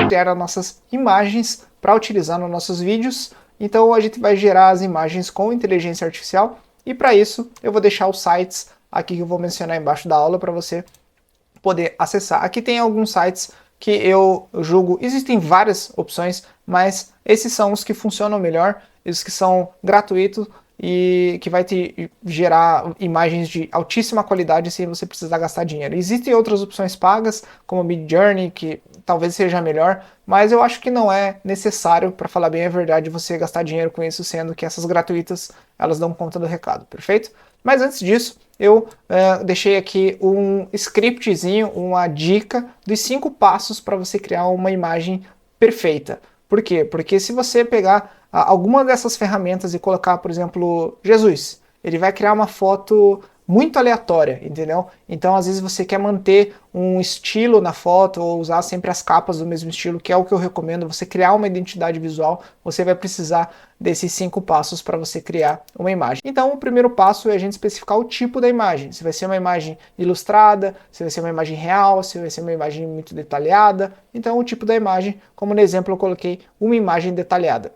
gera nossas imagens para utilizar nos nossos vídeos. Então a gente vai gerar as imagens com inteligência artificial e para isso eu vou deixar os sites aqui que eu vou mencionar embaixo da aula para você poder acessar. Aqui tem alguns sites que eu julgo, existem várias opções, mas esses são os que funcionam melhor, os que são gratuitos e que vai te gerar imagens de altíssima qualidade sem você precisar gastar dinheiro. Existem outras opções pagas, como Midjourney, que talvez seja melhor, mas eu acho que não é necessário, para falar bem a verdade, você gastar dinheiro com isso, sendo que essas gratuitas, elas dão conta do recado, perfeito? Mas antes disso, eu deixei aqui um scriptzinho, uma dica dos 5 passos para você criar uma imagem perfeita. Por quê? Porque se você pegar alguma dessas ferramentas e colocar, por exemplo, Jesus, ele vai criar uma foto muito aleatória, entendeu? Então, às vezes você quer manter um estilo na foto ou usar sempre as capas do mesmo estilo, que é o que eu recomendo. Você criar uma identidade visual, você vai precisar desses 5 passos para você criar uma imagem. Então, o primeiro passo é a gente especificar o tipo da imagem. Se vai ser uma imagem ilustrada, se vai ser uma imagem real, se vai ser uma imagem muito detalhada. Então, o tipo da imagem, como no exemplo eu coloquei uma imagem detalhada.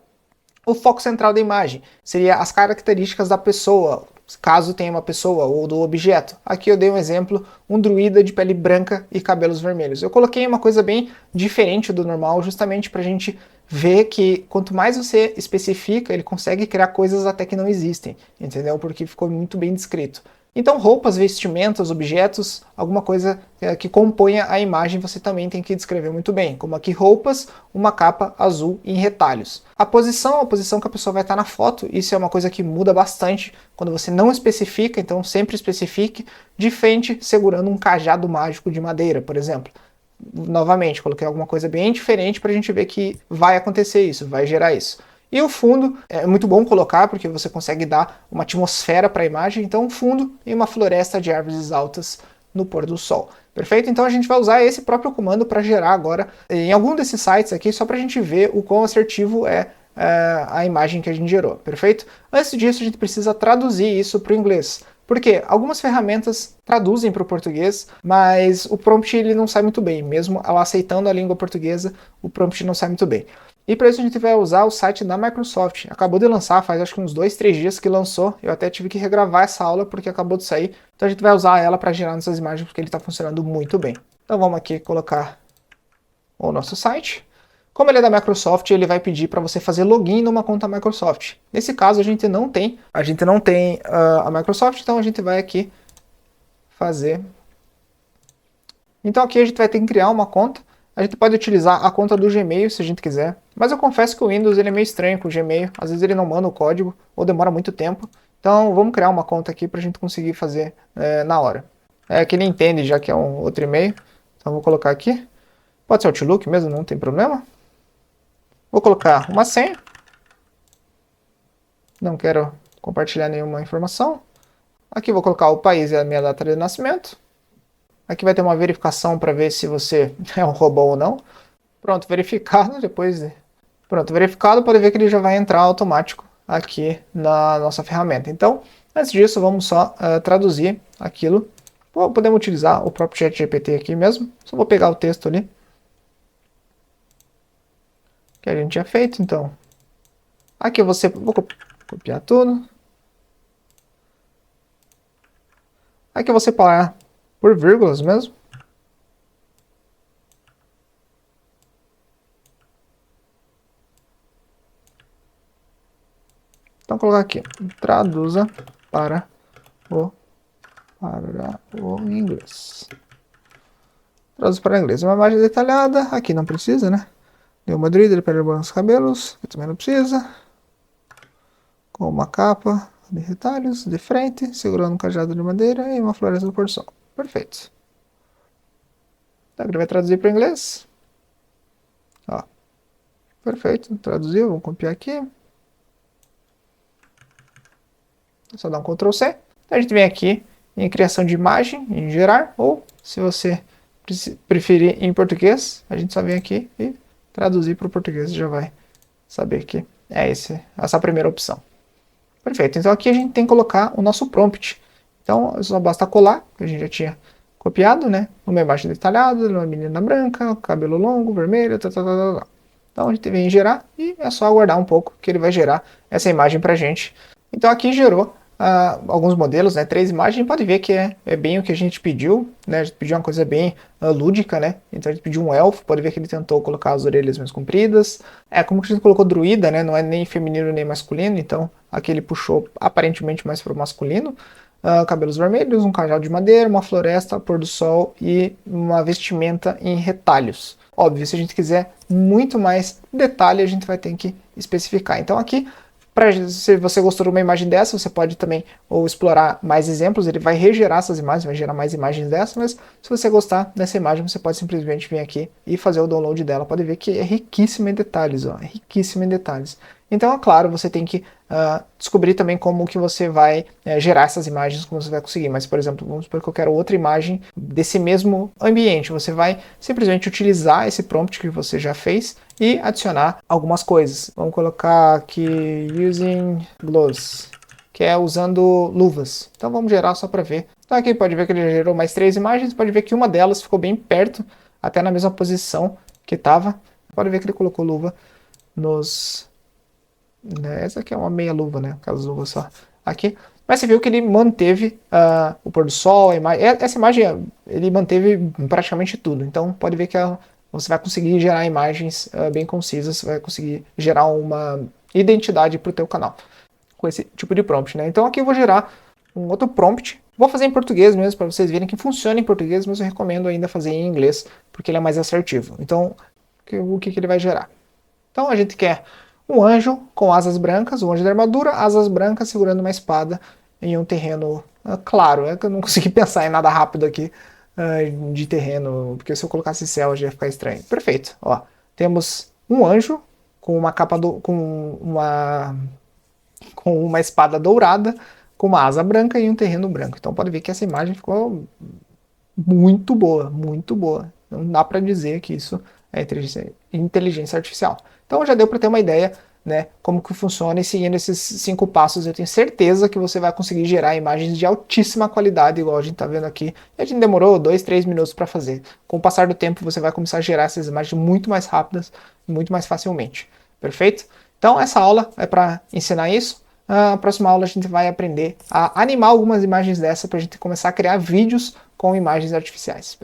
O foco central da imagem seria as características da pessoa, caso tenha uma pessoa, ou do objeto. Aqui eu dei um exemplo, um druida de pele branca e cabelos vermelhos. Eu coloquei uma coisa bem diferente do normal, justamente para a gente ver que quanto mais você especifica, ele consegue criar coisas até que não existem, entendeu? Porque ficou muito bem descrito. Então roupas, vestimentas, objetos, alguma coisa que componha a imagem você também tem que descrever muito bem, como aqui roupas, uma capa azul em retalhos. A posição que a pessoa vai estar na foto, isso é uma coisa que muda bastante quando você não especifica, então sempre especifique de frente segurando um cajado mágico de madeira, por exemplo. Novamente, coloquei alguma coisa bem diferente para a gente ver que vai acontecer isso, vai gerar isso. E o fundo é muito bom colocar, porque você consegue dar uma atmosfera para a imagem. Então, um fundo e uma floresta de árvores altas no pôr do sol. Perfeito? Então a gente vai usar esse próprio comando para gerar agora em algum desses sites aqui, só para a gente ver o quão assertivo é a imagem que a gente gerou. Perfeito? Antes disso, a gente precisa traduzir isso para o inglês. Porque algumas ferramentas traduzem para o português, mas o prompt ele não sai muito bem. Mesmo ela aceitando a língua portuguesa, o prompt não sai muito bem. E para isso a gente vai usar o site da Microsoft. Acabou de lançar, faz acho que uns 2, 3 dias que lançou. Eu até tive que regravar essa aula porque acabou de sair. Então a gente vai usar ela para gerar nossas imagens porque ele está funcionando muito bem. Então vamos aqui colocar o nosso site. Como ele é da Microsoft, ele vai pedir para você fazer login numa conta Microsoft. Nesse caso a gente não tem a Microsoft, então a gente vai aqui fazer. Então aqui a gente vai ter que criar uma conta. A gente pode utilizar a conta do Gmail se a gente quiser, mas eu confesso que o Windows ele é meio estranho com o Gmail, às vezes ele não manda o código ou demora muito tempo, então vamos criar uma conta aqui para a gente conseguir fazer na hora. É que ele entende já que é um outro e-mail, então vou colocar aqui, pode ser Outlook mesmo, não tem problema. Vou colocar uma senha, não quero compartilhar nenhuma informação. Aqui vou colocar o país e a minha data de nascimento. Aqui vai ter uma verificação para ver se você é um robô ou não. Pronto, verificado. Verificado, pode ver que ele já vai entrar automático aqui na nossa ferramenta. Então, antes disso, vamos só traduzir aquilo. Podemos utilizar o próprio ChatGPT aqui mesmo. Só vou pegar o texto ali que a gente tinha feito. Então, aqui vou copiar tudo. Aqui eu vou separar por vírgulas mesmo. Então, colocar aqui, traduza para o inglês. Traduz para o inglês. Uma imagem detalhada, aqui não precisa, né? Deu uma druida, ele perdeu os cabelos, aqui também não precisa. Com uma capa de retalhos, de frente, segurando um cajado de madeira e uma floresta do pôr do sol. Perfeito. Então, ele vai traduzir para o inglês. Ó. Perfeito, traduziu, vamos copiar aqui. É só dar um Ctrl C. Então a gente vem aqui em criação de imagem, em gerar, ou se você preferir em português, a gente só vem aqui e traduzir para o português, já vai saber que é essa primeira opção. Perfeito, então aqui a gente tem que colocar o nosso prompt. Então só basta colar, que a gente já tinha copiado, né? Uma imagem detalhada, uma menina branca, cabelo longo, vermelho, tá. Então a gente vem em gerar e é só aguardar um pouco que ele vai gerar essa imagem pra gente. Então aqui gerou alguns modelos, né? 3 imagens, pode ver que é bem o que a gente pediu, né? A gente pediu uma coisa bem lúdica, né? Então a gente pediu um elfo, pode ver que ele tentou colocar as orelhas mais compridas. Como que a gente colocou druida, né? Não é nem feminino nem masculino, então aqui ele puxou aparentemente mais para o masculino. Cabelos vermelhos, um cajado de madeira, uma floresta, pôr do sol e uma vestimenta em retalhos. Óbvio, se a gente quiser muito mais detalhe, a gente vai ter que especificar. Então aqui, se você gostou de uma imagem dessa, você pode também ou explorar mais exemplos, ele vai regerar essas imagens, vai gerar mais imagens dessas, mas se você gostar dessa imagem, você pode simplesmente vir aqui e fazer o download dela. Pode ver que é riquíssima em detalhes, ó, é riquíssima em detalhes. Então, é claro, você tem que descobrir também como que você vai gerar essas imagens, como você vai conseguir. Mas, por exemplo, vamos supor que eu quero outra imagem desse mesmo ambiente. Você vai simplesmente utilizar esse prompt que você já fez e adicionar algumas coisas. Vamos colocar aqui using gloves, que é usando luvas. Então vamos gerar só para ver. Então aqui pode ver que ele gerou mais 3 imagens, pode ver que uma delas ficou bem perto, até na mesma posição que estava. Pode ver que ele colocou luva nos... Essa aqui é uma meia luva, né? Aquelas luvas só aqui. Mas você viu que ele manteve o pôr do sol, a imagem. Essa imagem ele manteve praticamente tudo. Então pode ver que você vai conseguir gerar imagens bem concisas, você vai conseguir gerar uma identidade para o teu canal com esse tipo de prompt, né? Então aqui eu vou gerar um outro prompt. Vou fazer em português mesmo, para vocês verem que funciona em português, mas eu recomendo ainda fazer em inglês, porque ele é mais assertivo. Então, o que ele vai gerar? Então a gente quer um anjo com asas brancas, o anjo da armadura, asas brancas segurando uma espada em um terreno claro. É que eu não consegui pensar em nada rápido aqui de terreno, porque se eu colocasse céu já ia ficar estranho. Perfeito. Ó, temos um anjo com uma capa com uma espada dourada, com uma asa branca e um terreno branco. Então pode ver que essa imagem ficou muito boa, muito boa. Não dá para dizer que isso é inteligência artificial. Então já deu para ter uma ideia, né, como que funciona, e seguindo esses 5 passos eu tenho certeza que você vai conseguir gerar imagens de altíssima qualidade, igual a gente está vendo aqui. E a gente demorou 2, 3 minutos para fazer. Com o passar do tempo você vai começar a gerar essas imagens muito mais rápidas e muito mais facilmente. Perfeito? Então essa aula é para ensinar isso. Na próxima aula a gente vai aprender a animar algumas imagens dessa para a gente começar a criar vídeos com imagens artificiais.